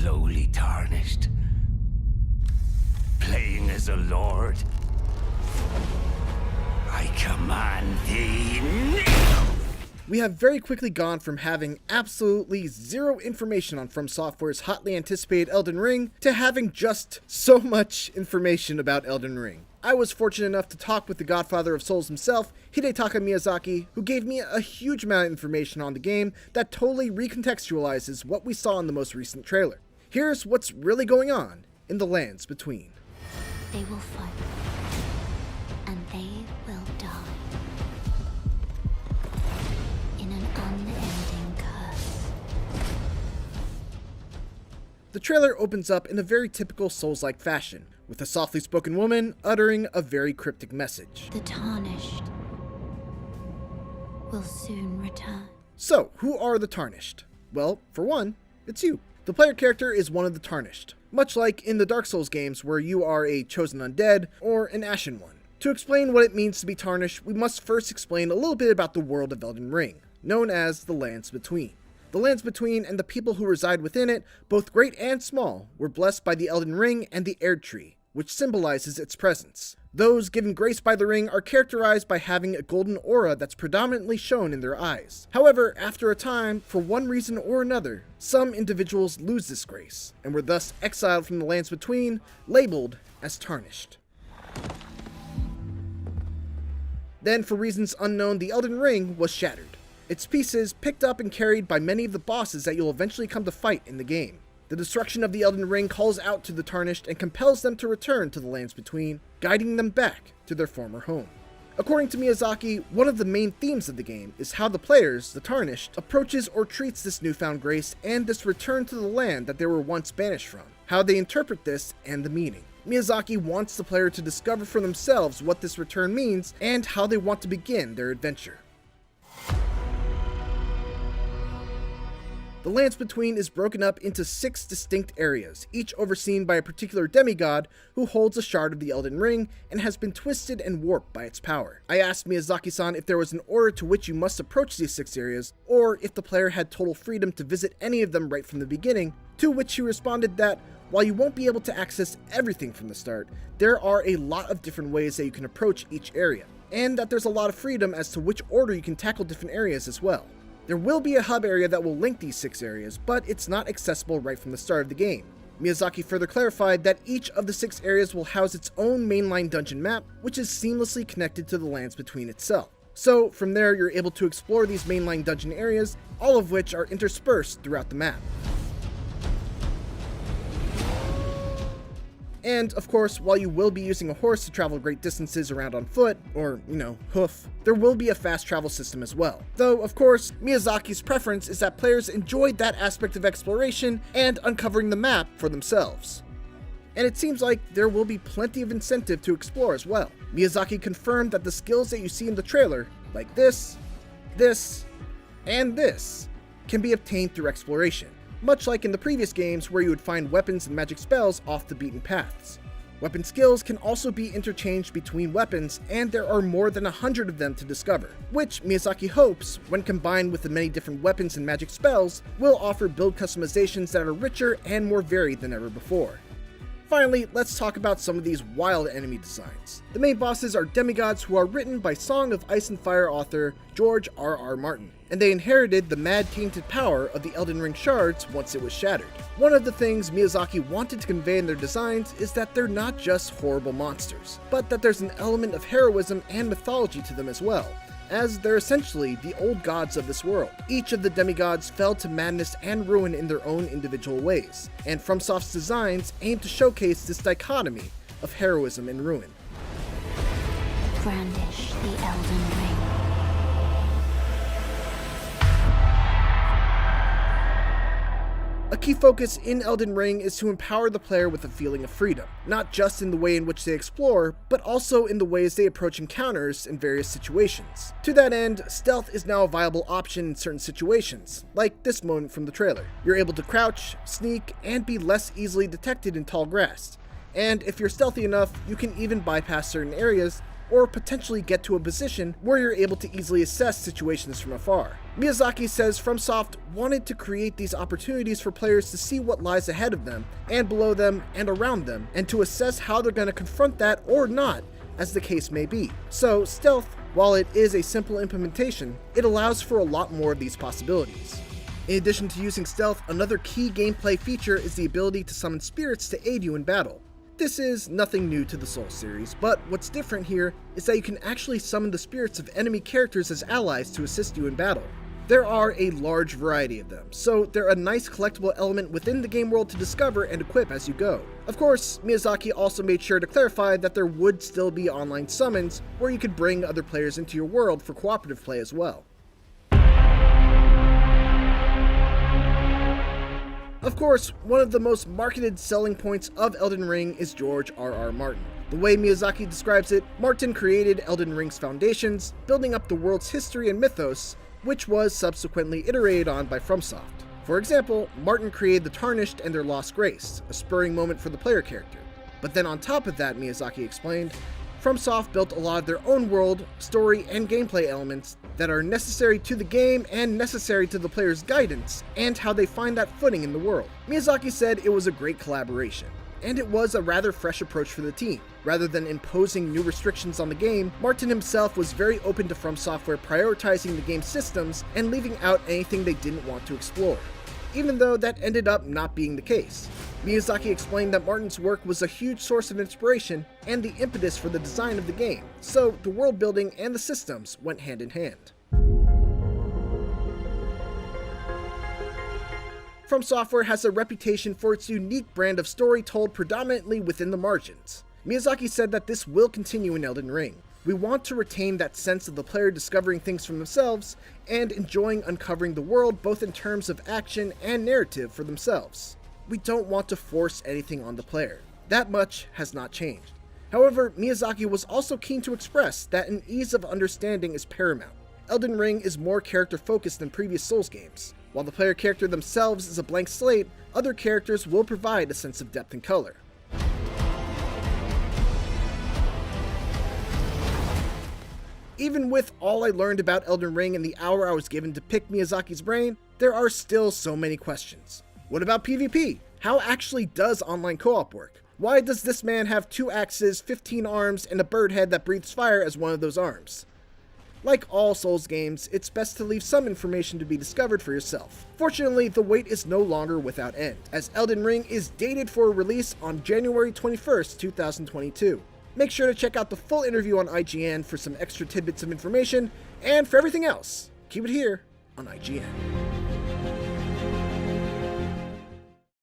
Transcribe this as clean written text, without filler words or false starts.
lowly tarnished, playing as a lord. I command thee now! We have very quickly gone from having absolutely zero information on From Software's hotly anticipated Elden Ring to having just so much information about Elden Ring. I was fortunate enough to talk with the godfather of Souls himself, Hidetaka Miyazaki, who gave me a huge amount of information on the game that totally recontextualizes what we saw in the most recent trailer. Here's what's really going on in the lands between. They will fight, and they will die. In an unending curse. The trailer opens up in a very typical Souls-like fashion, with a softly spoken woman uttering a very cryptic message. The Tarnished will soon return. So, who are the Tarnished? Well, for one, it's you. The player character is one of the Tarnished, much like in the Dark Souls games where you are a chosen undead or an ashen one. To explain what it means to be Tarnished, we must first explain a little bit about the world of Elden Ring, known as the Lands Between. The Lands Between and the people who reside within it, both great and small, were blessed by the Elden Ring and the Erd Tree, which symbolizes its presence. Those given grace by the ring are characterized by having a golden aura that's predominantly shown in their eyes. However, after a time, for one reason or another, some individuals lose this grace, and were thus exiled from the Lands Between, labeled as Tarnished. Then, for reasons unknown, the Elden Ring was shattered. Its pieces picked up and carried by many of the bosses that you'll eventually come to fight in the game. The destruction of the Elden Ring calls out to the Tarnished and compels them to return to the Lands Between, guiding them back to their former home. According to Miyazaki, one of the main themes of the game is how the players, the Tarnished, approaches or treats this newfound grace and this return to the land that they were once banished from, how they interpret this and the meaning. Miyazaki wants the player to discover for themselves what this return means and how they want to begin their adventure. The Lands Between is broken up into 6 distinct areas, each overseen by a particular demigod who holds a shard of the Elden Ring and has been twisted and warped by its power. I asked Miyazaki-san if there was an order to which you must approach these 6 areas, or if the player had total freedom to visit any of them right from the beginning, to which he responded that, while you won't be able to access everything from the start, there are a lot of different ways that you can approach each area, and that there's a lot of freedom as to which order you can tackle different areas as well. There will be a hub area that will link these 6 areas, but it's not accessible right from the start of the game. Miyazaki further clarified that each of the 6 areas will house its own mainline dungeon map, which is seamlessly connected to the Lands Between itself. So, from there you're able to explore these mainline dungeon areas, all of which are interspersed throughout the map. And, of course, while you will be using a horse to travel great distances around on foot, or, hoof, there will be a fast travel system as well. Though, of course, Miyazaki's preference is that players enjoy that aspect of exploration and uncovering the map for themselves. And it seems like there will be plenty of incentive to explore as well. Miyazaki confirmed that the skills that you see in the trailer, like this, and this, can be obtained through exploration, much like in the previous games where you would find weapons and magic spells off the beaten paths. Weapon skills can also be interchanged between weapons, and there are more than 100 of them to discover, which Miyazaki hopes, when combined with the many different weapons and magic spells, will offer build customizations that are richer and more varied than ever before. Finally, let's talk about some of these wild enemy designs. The main bosses are demigods who are written by Song of Ice and Fire author George R.R. Martin, and they inherited the mad tainted power of the Elden Ring shards once it was shattered. One of the things Miyazaki wanted to convey in their designs is that they're not just horrible monsters, but that there's an element of heroism and mythology to them as well, as they're essentially the old gods of this world. Each of the demigods fell to madness and ruin in their own individual ways, and FromSoft's designs aim to showcase this dichotomy of heroism and ruin. Brandish the Elden Ring. A key focus in Elden Ring is to empower the player with a feeling of freedom, not just in the way in which they explore, but also in the ways they approach encounters in various situations. To that end, stealth is now a viable option in certain situations, like this moment from the trailer. You're able to crouch, sneak, and be less easily detected in tall grass. And if you're stealthy enough, you can even bypass certain areas, or potentially get to a position where you're able to easily assess situations from afar. Miyazaki says FromSoft wanted to create these opportunities for players to see what lies ahead of them, and below them, and around them, and to assess how they're going to confront that or not, as the case may be. So, stealth, while it is a simple implementation, it allows for a lot more of these possibilities. In addition to using stealth, another key gameplay feature is the ability to summon spirits to aid you in battle. This is nothing new to the Souls series, but what's different here is that you can actually summon the spirits of enemy characters as allies to assist you in battle. There are a large variety of them, so they're a nice collectible element within the game world to discover and equip as you go. Of course, Miyazaki also made sure to clarify that there would still be online summons where you could bring other players into your world for cooperative play as well. Of course, one of the most marketed selling points of Elden Ring is George R.R. Martin. The way Miyazaki describes it, Martin created Elden Ring's foundations, building up the world's history and mythos, which was subsequently iterated on by FromSoft. For example, Martin created the Tarnished and their Lost Grace, a spurring moment for the player character. But then on top of that, Miyazaki explained, FromSoft built a lot of their own world, story, and gameplay elements that are necessary to the game and necessary to the player's guidance and how they find that footing in the world. Miyazaki said it was a great collaboration, and it was a rather fresh approach for the team. Rather than imposing new restrictions on the game, Martin himself was very open to From Software prioritizing the game's systems and leaving out anything they didn't want to explore, even though that ended up not being the case. Miyazaki explained that Martin's work was a huge source of inspiration and the impetus for the design of the game, so the world building and the systems went hand in hand. From Software has a reputation for its unique brand of story told predominantly within the margins. Miyazaki said that this will continue in Elden Ring. We want to retain that sense of the player discovering things for themselves and enjoying uncovering the world both in terms of action and narrative for themselves. We don't want to force anything on the player. That much has not changed. However, Miyazaki was also keen to express that an ease of understanding is paramount. Elden Ring is more character-focused than previous Souls games. While the player character themselves is a blank slate, other characters will provide a sense of depth and color. Even with all I learned about Elden Ring in the hour I was given to pick Miyazaki's brain, there are still so many questions. What about PvP? How actually does online co-op work? Why does this man have 2 axes, 15 arms, and a bird head that breathes fire as one of those arms? Like all Souls games, it's best to leave some information to be discovered for yourself. Fortunately, the wait is no longer without end, as Elden Ring is dated for release on January 21st, 2022. Make sure to check out the full interview on IGN for some extra tidbits of information, and for everything else, keep it here on IGN.